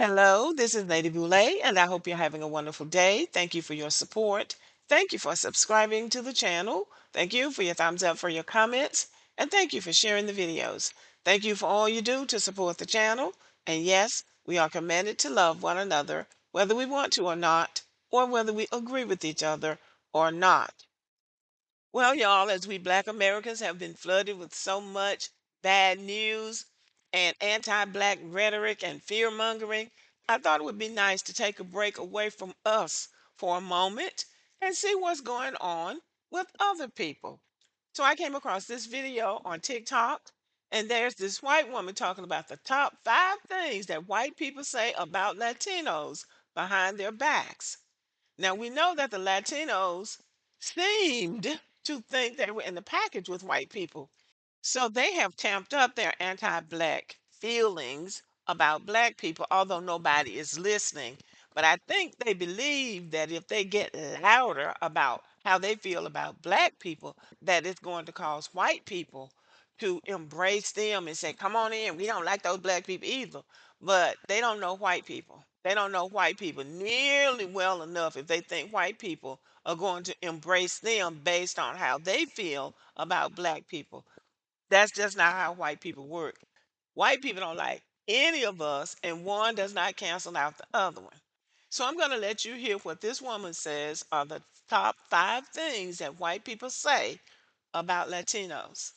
Hello, this is Lady Boulay, and I hope you're having a wonderful day. Thank you for your support. Thank you for subscribing to the channel. Thank you for your thumbs up for your comments. And thank you for sharing the videos. Thank you for all you do to support the channel. And yes, we are committed to love one another, whether we want to or not, or whether we agree with each other or not. Well, y'all, as we Black Americans have been flooded with so much bad news and anti Black rhetoric and fear mongering, I thought it would be nice to take a break away from us for a moment and see what's going on with other people. So I came across this video on TikTok, and there's this white woman talking about the top 5 things that white people say about Latinos behind their backs. Now we know that the Latinos seemed to think they were in the package with white people. So they have tamped up their anti-black feelings about black people, although nobody is listening. But I think they believe that if they get louder about how they feel about black people, that it's going to cause white people to embrace them and say, come on in, we don't like those black people either. But they don't know white people. They don't know white people nearly well enough if they think white people are going to embrace them based on how they feel about black people. That's just not how white people work. White people don't like any of us, and one does not cancel out the other one. So I'm going to let you hear what this woman says are the top 5 things that white people say about Latinos.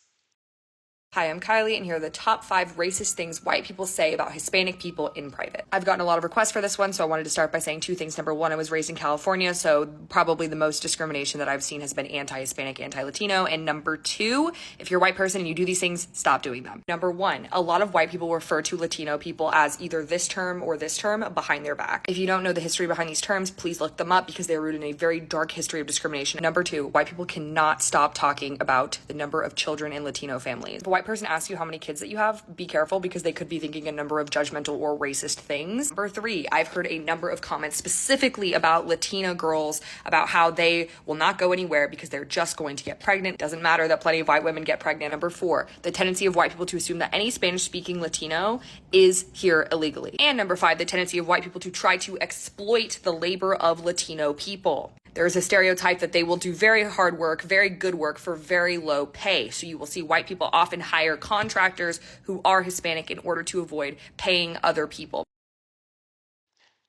Hi, I'm Kylie, and here are the top 5 racist things white people say about Hispanic people in private. I've gotten a lot of requests for this one, so I wanted to start by saying 2 things. Number one, I was raised in California, so probably the most discrimination that I've seen has been anti-Hispanic, anti-Latino. And number two, if you're a white person and you do these things, stop doing them. Number one, a lot of white people refer to Latino people as either this term or this term behind their back. If you don't know the history behind these terms, please look them up because they're rooted in a very dark history of discrimination. Number two, white people cannot stop talking about the number of children in Latino families. If a white person asks you how many kids that you have, be careful because they could be thinking a number of judgmental or racist things. Number three, I've heard a number of comments specifically about Latina girls about how they will not go anywhere because they're just going to get pregnant. It doesn't matter that plenty of white women get pregnant. Number four, the tendency of white people to assume that any Spanish-speaking Latino is here illegally. And number five, the tendency of white people to try to exploit the labor of Latino people. There's a stereotype that they will do very hard work, very good work for very low pay. So you will see white people often hire contractors who are Hispanic in order to avoid paying other people.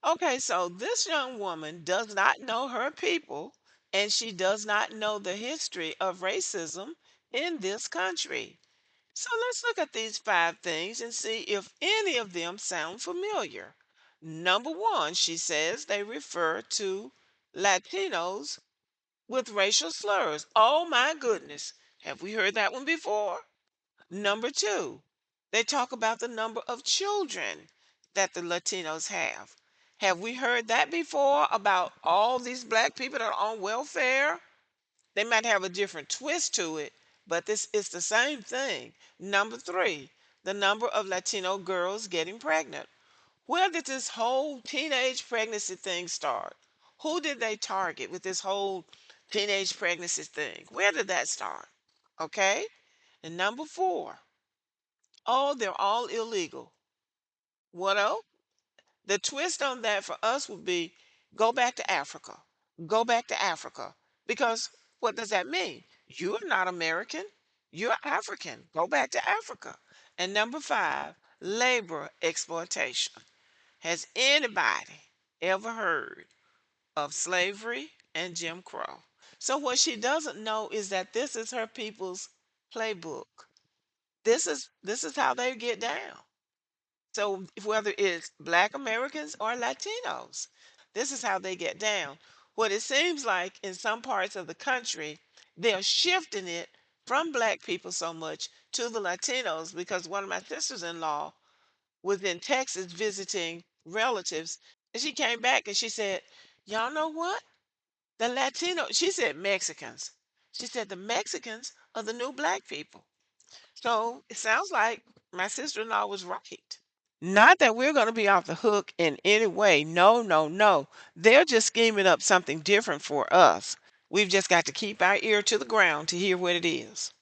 Okay, so this young woman does not know her people, and she does not know the history of racism in this country. So let's look at these 5 things and see if any of them sound familiar. Number one, she says they refer to Latinos with racial slurs. Oh my goodness. Have we heard that one before? Number two, they talk about the number of children that the Latinos have. Have we heard that before about all these black people that are on welfare? They might have a different twist to it, but this is the same thing. Number three, the number of Latino girls getting pregnant. Where did this whole teenage pregnancy thing start? Who did they target with this whole teenage pregnancy thing? Where did that start? Okay? And number four, oh, they're all illegal. What else? The twist on that for us would be go back to Africa. Go back to Africa. Because what does that mean? You're not American. You're African. Go back to Africa. And number five, labor exploitation. Has anybody ever heard of slavery and Jim Crow? So what she doesn't know is that this is her people's playbook. This is how they get down. So whether it's black Americans or Latinos, this is how they get down. What it seems like in some parts of the country, they're shifting it from black people so much to the Latinos because one of my sisters-in-law was in Texas visiting relatives, and she came back and she said, y'all know what? The Latino, she said Mexicans. She said the Mexicans are the new black people. So it sounds like my sister-in-law was right. Not that we're going to be off the hook in any way. No, no, no. They're just scheming up something different for us. We've just got to keep our ear to the ground to hear what it is.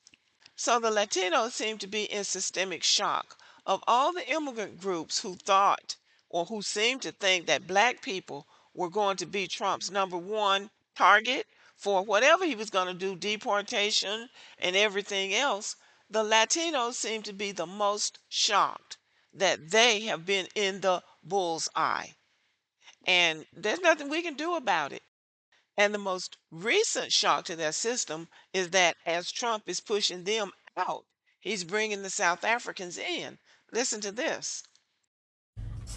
So the Latinos seem to be in systemic shock of all the immigrant groups who thought or who seemed to think that black people were going to be Trump's number one target for whatever he was going to do, deportation and everything else, the Latinos seem to be the most shocked that they have been in the bull's eye. And there's nothing we can do about it. And the most recent shock to their system is that as Trump is pushing them out, he's bringing the South Africans in. Listen to this.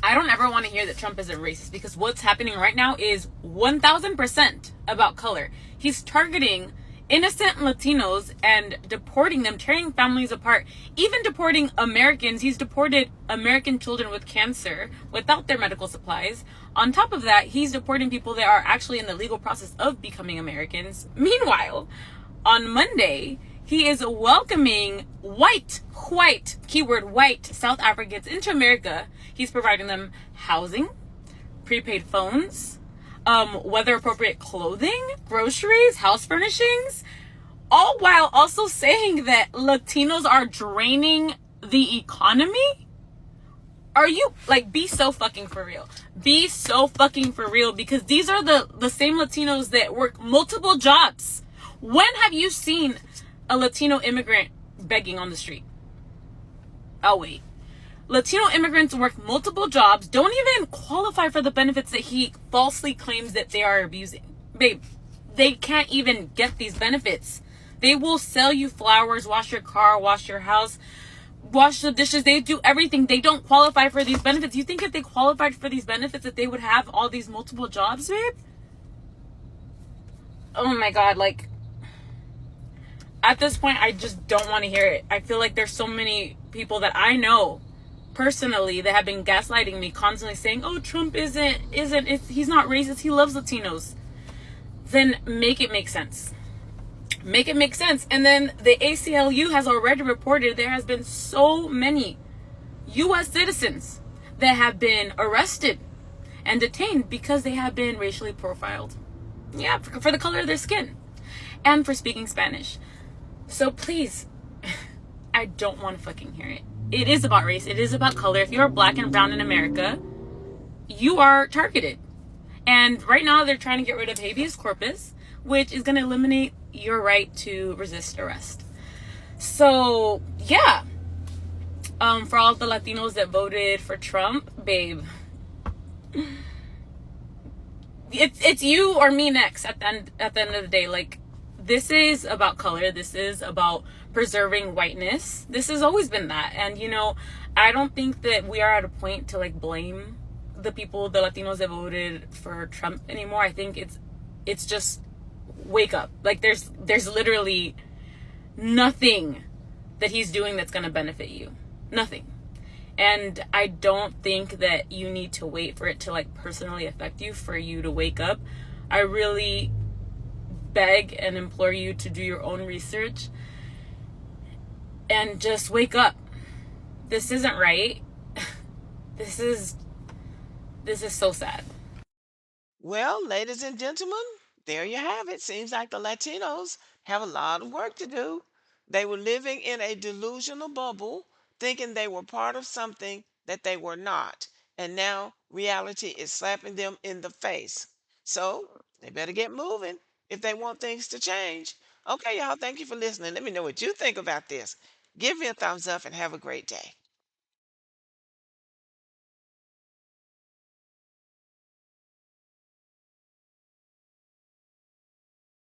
I don't ever want to hear that Trump isn't racist, because what's happening right now is 1000% about color. He's targeting innocent Latinos and deporting them, tearing families apart, even deporting Americans. He's deported American children with cancer without their medical supplies. On top of that, he's deporting people that are actually in the legal process of becoming Americans. Meanwhile, on Monday, he is welcoming white, keyword white, South Africans into America. He's providing them housing, prepaid phones, weather appropriate clothing, groceries, house furnishings, all while also saying that Latinos are draining the economy. Are you, like, be so fucking for real. Be so fucking for real, because these are the same Latinos that work multiple jobs. When have you seen a Latino immigrant begging on the street? Oh, wait. Latino immigrants work multiple jobs, don't even qualify for the benefits that he falsely claims that they are abusing. Babe, they can't even get these benefits. They will sell you flowers, wash your car, wash your house, wash the dishes. They do everything. They don't qualify for these benefits. You think if they qualified for these benefits that they would have all these multiple jobs, babe? Oh my God, like, at this point, I just don't want to hear it. I feel like there's so many people that I know personally that have been gaslighting me, constantly saying, oh, Trump he's not racist, he loves Latinos. Then make it make sense. Make it make sense. And then the ACLU has already reported there has been so many U.S. citizens that have been arrested and detained because they have been racially profiled. Yeah, for the color of their skin and for speaking Spanish. So please, I don't want to fucking hear it. It is about race. It is about color. If you're black and brown in America, you are targeted. And right now they're trying to get rid of habeas corpus, which is going to eliminate your right to resist arrest. So, yeah. For all the Latinos that voted for Trump, babe, it's you or me next at the end of the day. Like, this is about color. This is about preserving whiteness. This has always been that. And, you know, I don't think that we are at a point to, like, blame the Latinos that voted for Trump anymore. I think it's just wake up. Like, there's literally nothing that he's doing that's going to benefit you. Nothing. And I don't think that you need to wait for it to, like, personally affect you for you to wake up. I really beg and implore you to do your own research and just wake up. This isn't right. This is so sad. Well, ladies and gentlemen, there you have it. Seems like the Latinos have a lot of work to do. They were living in a delusional bubble, thinking they were part of something that they were not. And now reality is slapping them in the face. So they better get moving if they want things to change. Okay, y'all, thank you for listening. Let me know what you think about this. Give me a thumbs up and have a great day.